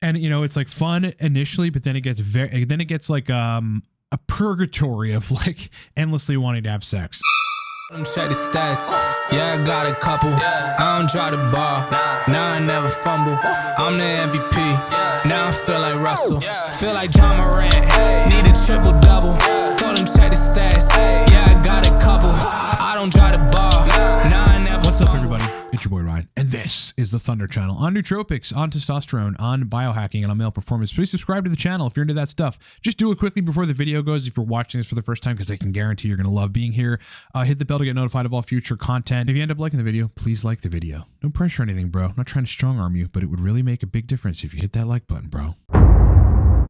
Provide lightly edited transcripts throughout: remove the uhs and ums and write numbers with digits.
And, you know, it's like fun initially, but then it gets like a purgatory of like endlessly wanting to have sex. Check the stats. Yeah, I got a couple. I don't try to ball. Now I never fumble. I'm the MVP. Now I feel like Russell. Feel like John Morant. Need a triple double. Told him check the stats. Yeah, I got a couple. I don't try to ball. Now I never. What's up, everybody? It's your boy Ryan, and this is the Thunder Channel on nootropics, on testosterone, on biohacking, and on male performance. Please subscribe to the channel if you're into that stuff. Just do it quickly before the video goes if you're watching this for the first time, because I can guarantee you're going to love being here. Hit the bell to get notified of all future content. If you end up liking the video, please like the video. No pressure or anything, bro. I'm not trying to strong arm you, but it would really make a big difference if you hit that like button, bro.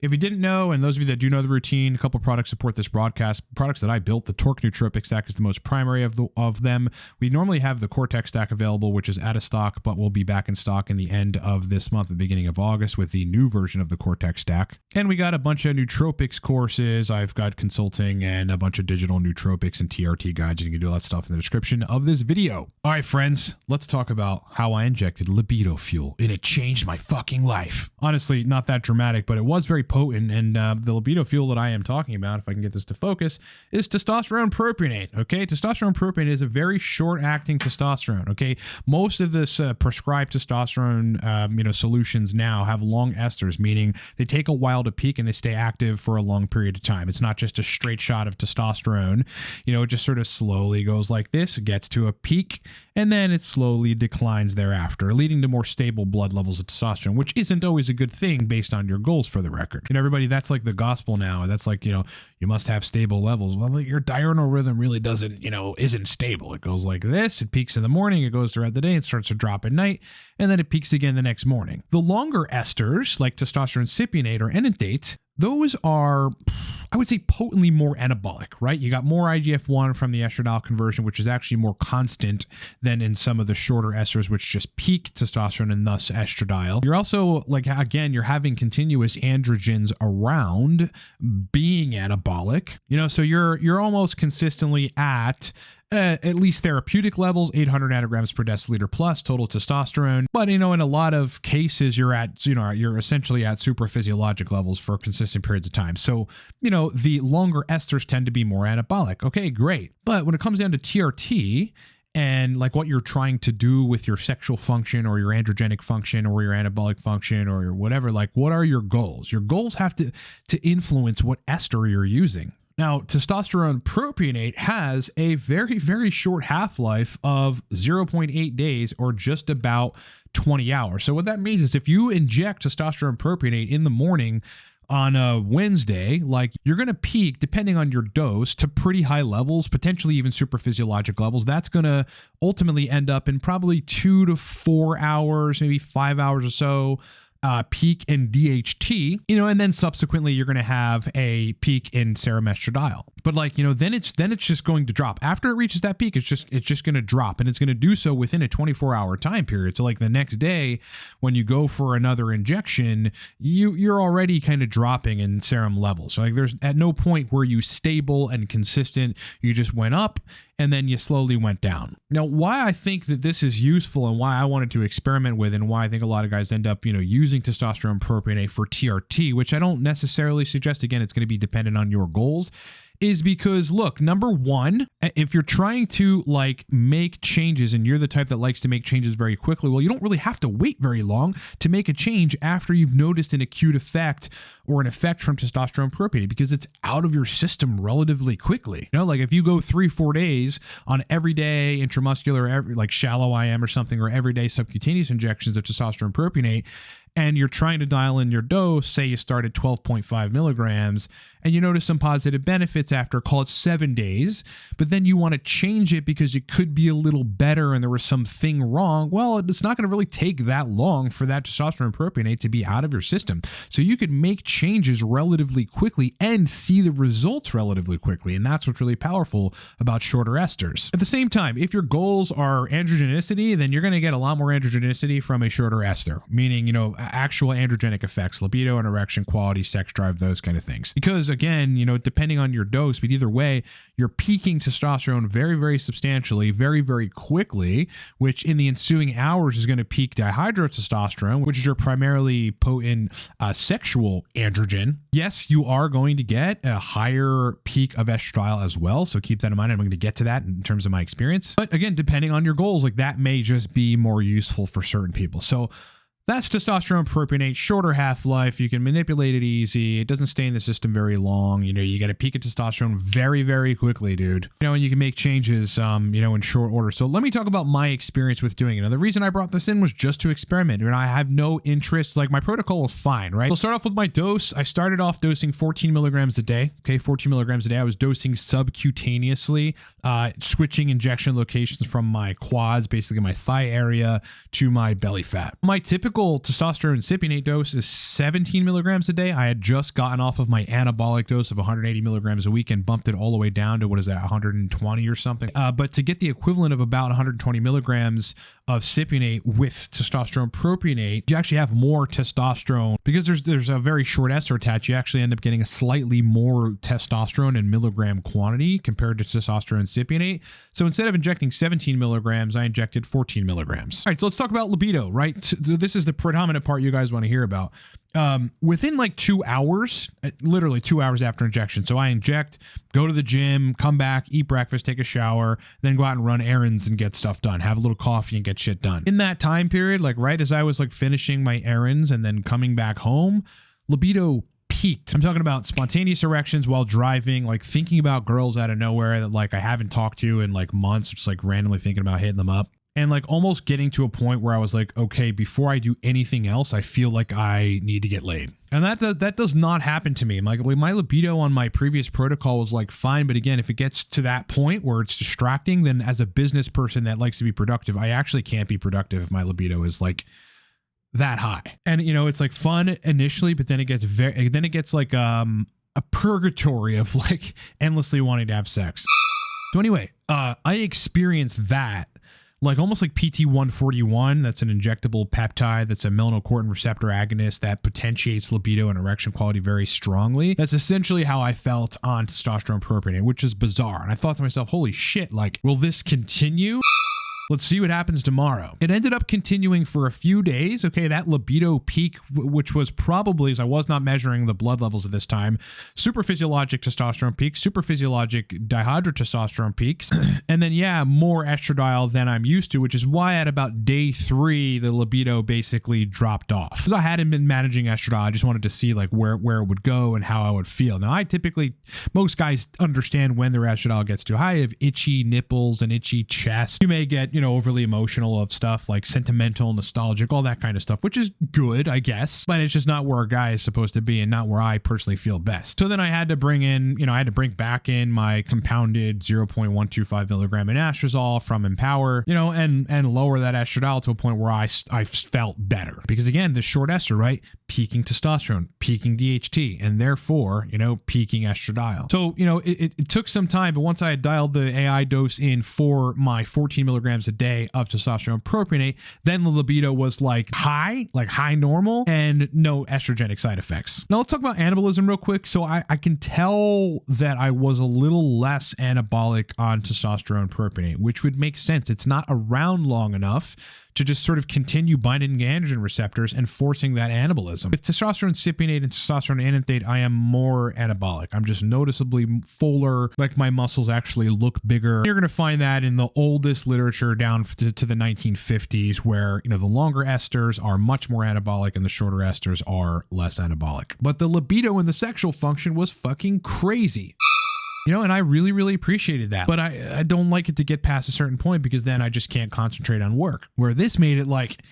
If you didn't know, and those of you that do know the routine, a couple of products support this broadcast. Products that I built, the Torque Nootropic Stack is the most primary of them. We normally have the Cortex Stack available, which is out of stock, but will be back in stock in the end of this month, the beginning of August, with the new version of the Cortex Stack. And we got a bunch of Nootropics courses. I've got consulting and a bunch of digital nootropics and TRT guides, and you can do all that stuff in the description of this video. All right, friends, let's talk about how I injected libido fuel, and it changed my fucking life. Honestly, not that dramatic, but it was very potent, and the libido fuel that I am talking about, if I can get this to focus, is testosterone propionate. Okay, testosterone propionate is a very short-acting testosterone. Okay, most of this prescribed testosterone, solutions now have long esters, meaning they take a while to peak and they stay active for a long period of time. It's not just a straight shot of testosterone. It just sort of slowly goes like this, gets to a peak, and then it slowly declines thereafter, leading to more stable blood levels of testosterone, which isn't always a good thing based on your goals, for the record. And everybody, that's like the gospel now. That's like, you must have stable levels. Well, your diurnal rhythm really isn't stable. It goes like this. It peaks in the morning. It goes throughout the day. It starts to drop at night. And then it peaks again the next morning. The longer esters, like testosterone propionate or enanthate, those are, I would say, potently more anabolic, right? You got more IGF-1 from the estradiol conversion, which is actually more constant than in some of the shorter esters, which just peak testosterone and thus estradiol. You're also, you're having continuous androgens around being anabolic, so you're almost consistently at least therapeutic levels, 800 nanograms per deciliter plus total testosterone. But, in a lot of cases, you're essentially at supraphysiologic levels for consistent periods of time. So, the longer esters tend to be more anabolic. Okay, great. But when it comes down to TRT, and like what you're trying to do with your sexual function or your androgenic function or your anabolic function or your whatever, what are your goals? Your goals have to influence what ester you're using. Now, testosterone propionate has a very, very short half-life of 0.8 days, or just about 20 hours. So what that means is if you inject testosterone propionate in the morning on a Wednesday, you're going to peak, depending on your dose, to pretty high levels, potentially even supraphysiologic levels. That's going to ultimately end up in probably 2 to 4 hours, maybe 5 hours or so, peak in DHT, and then subsequently you're going to have a peak in serum estradiol. But then it's just going to drop. After it reaches that peak, it's just going to drop, and it's going to do so within a 24-hour time period. So the next day when you go for another injection, you're already kind of dropping in serum levels. So there's at no point were you stable and consistent. You just went up and then you slowly went down. Now, why I think that this is useful and why I wanted to experiment with, and why I think a lot of guys end up, using testosterone propionate for TRT, which I don't necessarily suggest, again, it's going to be dependent on your goals, is because, look, number one, if you're trying to make changes and you're the type that likes to make changes very quickly, well, you don't really have to wait very long to make a change after you've noticed an acute effect or an effect from testosterone propionate, because it's out of your system relatively quickly. If you go 3-4 days on everyday intramuscular, shallow IM or something, or everyday subcutaneous injections of testosterone propionate, and you're trying to dial in your dose, say you start at 12.5 milligrams, and you notice some positive benefits after, call it 7 days, but then you want to change it because it could be a little better and there was something wrong, well, it's not going to really take that long for that testosterone propionate to be out of your system. So you could make changes relatively quickly and see the results relatively quickly, and that's what's really powerful about shorter esters. At the same time, if your goals are androgenicity, then you're going to get a lot more androgenicity from a shorter ester, meaning, actual androgenic effects, libido and erection, quality, sex drive, those kind of things. Because again, depending on your dose, but either way, you're peaking testosterone very, very substantially, very, very quickly, which in the ensuing hours is going to peak dihydrotestosterone, which is your primarily potent sexual androgen. Yes, you are going to get a higher peak of estradiol as well. So keep that in mind. I'm going to get to that in terms of my experience. But again, depending on your goals, like that may just be more useful for certain people. So that's testosterone propionate, shorter half-life. You can manipulate it easy. It doesn't stay in the system very long. You get a peak of testosterone very, very quickly, dude. And you can make changes, in short order. So let me talk about my experience with doing it. Now, the reason I brought this in was just to experiment. And I have no interest. Like, my protocol was fine, right? So I'll start off with my dose. I started off dosing 14 milligrams a day. Okay, 14 milligrams a day. I was dosing subcutaneously, switching injection locations from my quads, basically my thigh area, to my belly fat. My typical testosterone cypionate dose is 17 milligrams a day. I had just gotten off of my anabolic dose of 180 milligrams a week and bumped it all the way down to 120 or something. But to get the equivalent of about 120 milligrams of cypionate with testosterone propionate, you actually have more testosterone because there's a very short ester attached. You actually end up getting a slightly more testosterone in milligram quantity compared to testosterone cypionate. So instead of injecting 17 milligrams, I injected 14 milligrams. All right, so let's talk about libido, right? This is the predominant part you guys want to hear about. Within like 2 hours, literally 2 hours after injection. So I inject, go to the gym, come back, eat breakfast, take a shower, then go out and run errands and get stuff done, have a little coffee and get shit done. In that time period, like right as I was like finishing my errands and then coming back home, libido peaked. I'm talking about spontaneous erections while driving, like thinking about girls out of nowhere that like I haven't talked to in like months, just like randomly thinking about hitting them up. And like almost getting to a point where I was like, okay, before I do anything else, I feel like I need to get laid. And that does not happen to me. Like my libido on my previous protocol was like fine. But again, if it gets to that point where it's distracting, then as a business person that likes to be productive, I actually can't be productive if my libido is like that high. And it's like fun initially, but then it gets like a purgatory of like endlessly wanting to have sex. So anyway, I experienced that. Like almost like PT-141, that's an injectable peptide that's a melanocortin receptor agonist that potentiates libido and erection quality very strongly. That's essentially how I felt on testosterone propionate, which is bizarre. And I thought to myself, holy shit, like, will this continue? Let's see what happens tomorrow. It ended up continuing for a few days. Okay, that libido peak, which was probably, as I was not measuring the blood levels at this time, super physiologic testosterone peaks, super physiologic dihydrotestosterone peaks, and then more estradiol than I'm used to, which is why at about day 3, the libido basically dropped off. Because I hadn't been managing estradiol, I just wanted to see like where it would go and how I would feel. Now, most guys understand when their estradiol gets too high. If itchy nipples and itchy chest, you may get overly emotional of stuff like sentimental, nostalgic, all that kind of stuff, which is good, I guess, but it's just not where a guy is supposed to be and not where I personally feel best. So then I had to bring back in my compounded 0.125 milligram anastrozole from Empower, and lower that estradiol to a point where I felt better. Because again, the short ester, right? Peaking testosterone, peaking DHT, and therefore, peaking estradiol. So, it took some time, but once I had dialed the AI dose in for my 14 milligrams a day of testosterone propionate, then the libido was like high normal and no estrogenic side effects. Now let's talk about anabolism real quick. So I can tell that I was a little less anabolic on testosterone propionate, which would make sense. It's not around long enough to just sort of continue binding androgen receptors and forcing that anabolism. With testosterone cypionate and testosterone enanthate, I am more anabolic. I'm just noticeably fuller, like my muscles actually look bigger. You're going to find that in the oldest literature down to the 1950s, where, the longer esters are much more anabolic and the shorter esters are less anabolic. But the libido and the sexual function was fucking crazy. And I really, really appreciated that. But I don't like it to get past a certain point because then I just can't concentrate on work. Where this made it like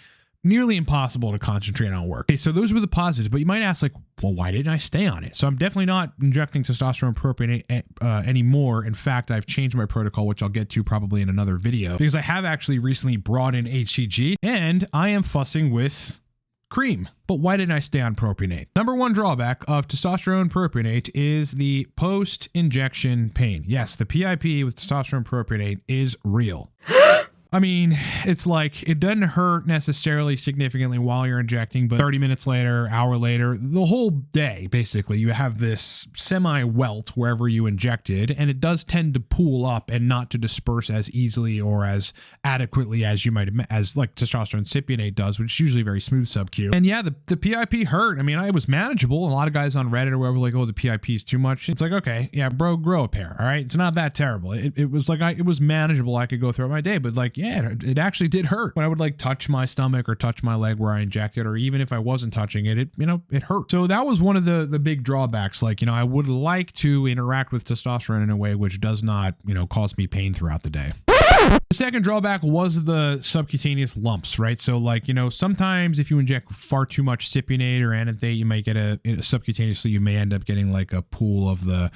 nearly impossible to concentrate on work. Okay, so those were the positives. But you might ask like, well, why didn't I stay on it? So I'm definitely not injecting testosterone propionate anymore. In fact, I've changed my protocol, which I'll get to probably in another video. Because I have actually recently brought in HCG and I am fussing with cream. But why didn't I stay on propionate? Number one drawback of testosterone propionate is the post-injection pain. Yes, the PIP with testosterone propionate is real. I mean, it's like it doesn't hurt necessarily significantly while you're injecting, but 30 minutes later, hour later, the whole day, basically, you have this semi-welt wherever you injected, and it does tend to pool up and not to disperse as easily or as adequately as you might, as like testosterone propionate does, which is usually very smooth sub-Q. And yeah, the PIP hurt. I mean, it was manageable. A lot of guys on Reddit or whatever like, oh, the PIP is too much. It's like, okay, yeah, bro, grow a pair. All right, it's not that terrible. It was like it was manageable. I could go throughout my day, but like, yeah, it actually did hurt when I would like touch my stomach or touch my leg where I injected, or even if I wasn't touching it, it hurt. So that was one of the big drawbacks. Like, I would like to interact with testosterone in a way which does not, cause me pain throughout the day. The second drawback was the subcutaneous lumps, right? So like, sometimes if you inject far too much propionate or ananthate, you might get subcutaneously, you may end up getting like a pool of the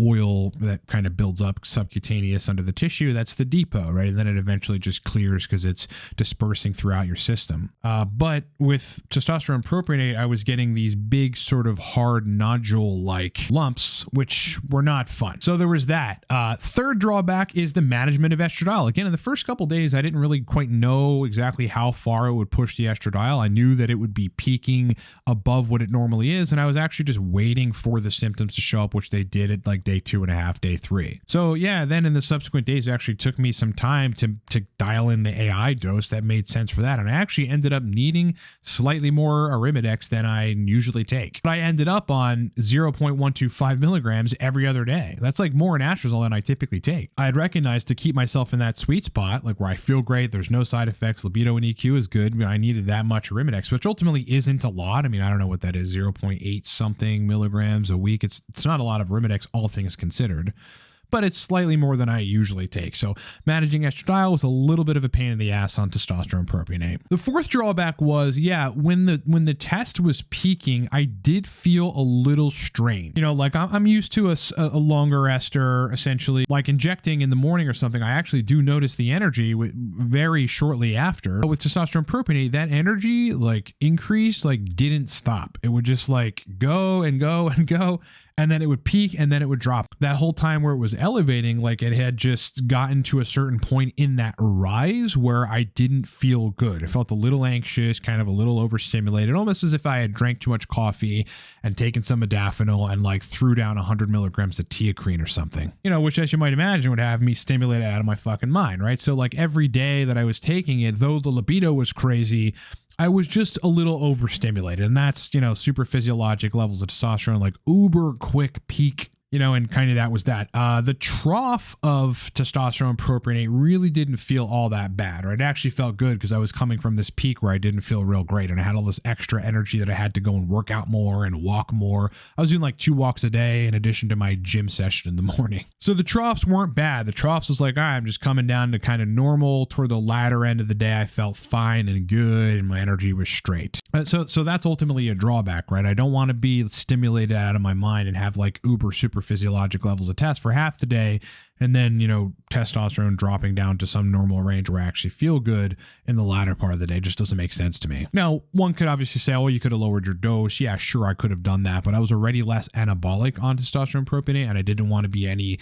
oil that kind of builds up subcutaneous under the tissue. That's the depot, right? And then it eventually just clears because it's dispersing throughout your system. But with testosterone propionate, I was getting these big sort of hard nodule-like lumps, which were not fun. So there was that. Third drawback is the management of estradiol. Again, in the first couple days, I didn't really quite know exactly how far it would push the estradiol. I knew that it would be peaking above what it normally is, and I was actually just waiting for the symptoms to show up, which they did at like day 2.5, day 3. So yeah, then in the subsequent days, it actually took me some time to dial in the AI dose that made sense for that. And I actually ended up needing slightly more Arimidex than I usually take. But I ended up on 0.125 milligrams every other day. That's like more anastrozole than I typically take. I had recognized to keep myself in that sweet spot, like where I feel great, there's no side effects, libido and EQ is good, but I needed that much Arimidex, which ultimately isn't a lot. I mean, I don't know what that is, 0.8 something milligrams a week. It's not a lot of Arimidex, all things considered, but it's slightly more than I usually take. So managing estradiol was a little bit of a pain in the ass on testosterone propionate. The fourth drawback was, yeah, when the test was peaking, I did feel a little strained. Like I'm used to a longer ester, essentially, like injecting in the morning or something. I actually do notice the energy very shortly after. But with testosterone propionate, that energy like increase like didn't stop. It would just like go and go and go. And then it would peak and then it would drop. That whole time where it was elevating, like it had just gotten to a certain point in that rise where I didn't feel good. I felt a little anxious, kind of a little overstimulated, almost as if I had drank too much coffee and taken some modafinil and like threw down 100 milligrams of teacrine or something, which, as you might imagine, would have me stimulated out of my fucking mind, right? So like every day that I was taking it, though the libido was crazy, I was just a little overstimulated, and that's, super physiologic levels of testosterone, like uber quick peak, and kind of that was that. The trough of testosterone propionate really didn't feel all that bad, or it actually felt good because I was coming from this peak where I didn't feel real great, and I had all this extra energy that I had to go and work out more and walk more. I was doing like 2 walks a day in addition to my gym session in the morning. So the troughs weren't bad. The troughs was like, all right, I'm just coming down to kind of normal. Toward the latter end of the day, I felt fine and good, and my energy was straight. So that's ultimately a drawback, right? I don't want to be stimulated out of my mind and have like uber super physiologic levels of test for half the day, and then testosterone dropping down to some normal range where I actually feel good in the latter part of the day. Just doesn't make sense to me. Now, one could obviously say, oh, you could have lowered your dose. Yeah, sure, I could have done that, but I was already less anabolic on testosterone propionate, and I didn't want to be any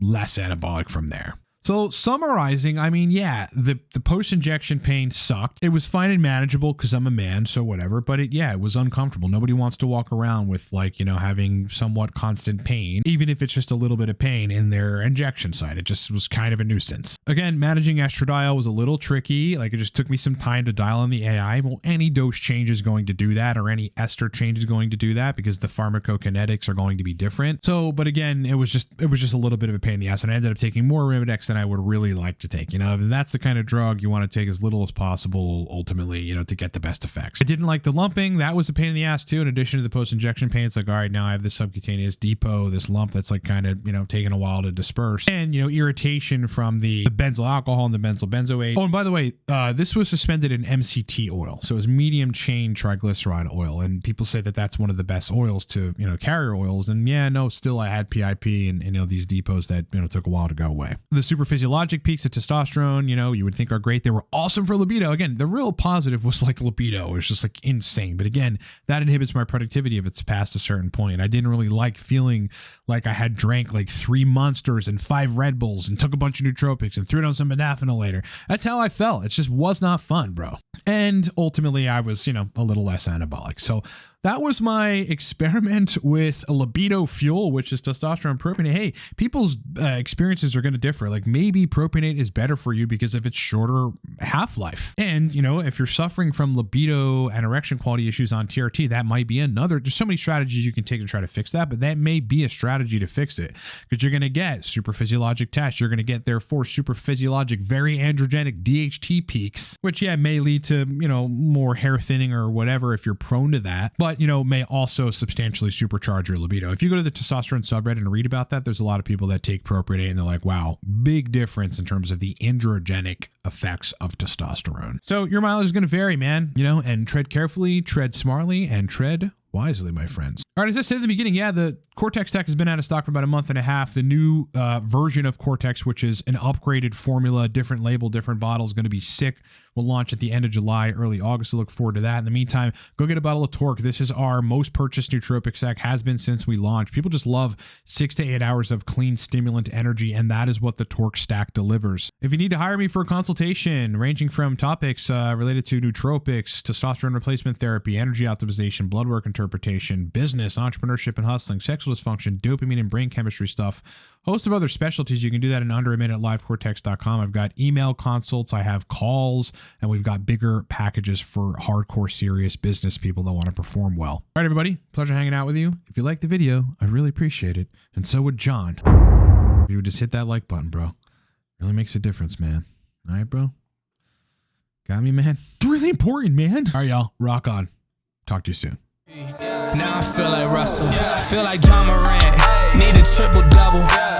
less anabolic from there. So summarizing, I mean, yeah, the post-injection pain sucked. It was fine and manageable because I'm a man, so whatever. But it was uncomfortable. Nobody wants to walk around with like, having somewhat constant pain, even if it's just a little bit of pain in their injection site. It just was kind of a nuisance. Again, managing estradiol was a little tricky. Like it just took me some time to dial in the AI. Well, any dose change is going to do that, or any ester change is going to do that because the pharmacokinetics are going to be different. So, but again, it was just a little bit of a pain in the ass, and I ended up taking more Arimidex than I would really like to take. And that's the kind of drug you want to take as little as possible, ultimately, to get the best effects. I didn't like the lumping. That was a pain in the ass too. In addition to the post-injection pain, it's like, all right, now I have this subcutaneous depot, this lump that's like kind of, taking a while to disperse, and, irritation from the benzyl alcohol and the benzyl benzoate. Oh, and by the way, this was suspended in MCT oil. So it was medium chain triglyceride oil. And people say that that's one of the best oils to, carrier oils. And yeah, no, still I had PIP and these depots that, took a while to go away. The super super physiologic peaks of testosterone, you know, you would think are great. They were awesome for libido. Again, the real positive was like libido. It was just like insane. But again, that inhibits my productivity if it's past a certain point. I didn't really like feeling like I had drank like 3 Monsters and 5 Red Bulls and took a bunch of nootropics and threw down some modafinil later. That's how I felt. It just was not fun, bro. And ultimately I was, you know, a little less anabolic. So that was my experiment with a libido fuel, which is testosterone propionate. Hey, people's experiences are going to differ. Like maybe propionate is better for you because of its shorter half-life. And, you know, if you're suffering from libido and erection quality issues on TRT, that might be another. There's so many strategies you can take to try to fix that, but that may be a strategy to fix it because you're going to get super physiologic tests. You're going to get, therefore, super physiologic, very androgenic DHT peaks, which, yeah, may lead to, you know, more hair thinning or whatever if you're prone to that. But, you know, may also substantially supercharge your libido. If you go to the testosterone subreddit and read about that, there's a lot of people that take propionate and they're like, wow, big difference in terms of the androgenic effects of testosterone. So your mileage is going to vary, man, you know, and tread carefully, tread smartly, and tread wisely, my friends. All right, as I said at the beginning, yeah, the Cortex tech has been out of stock for about a month and a half. The new version of Cortex, which is an upgraded formula, different label, different bottle, is going to be sick. Will launch at the end of July, early August. So look forward to that. In the meantime, go get a bottle of Torque. This is our most purchased nootropic sec, has been since we launched. People just love 6 to 8 hours of clean stimulant energy, and that is what the Torque stack delivers. If you need to hire me for a consultation ranging from topics related to nootropics, testosterone replacement therapy, energy optimization, blood work interpretation, business, entrepreneurship and hustling, sexual dysfunction, dopamine and brain chemistry stuff, host of other specialties, you can do that in under a minute at livecortex.com. I've got email consults, I have calls, and we've got bigger packages for hardcore serious business people that want to perform well. All right, everybody, pleasure hanging out with you. If you liked the video, I really appreciate it. And so would John. If you would just hit that like button, bro. Really makes a difference, man. All right, bro? Got me, man? It's really important, man. All right, y'all. Rock on. Talk to you soon. Now I feel like Russell, feel like John Morant, need a triple double.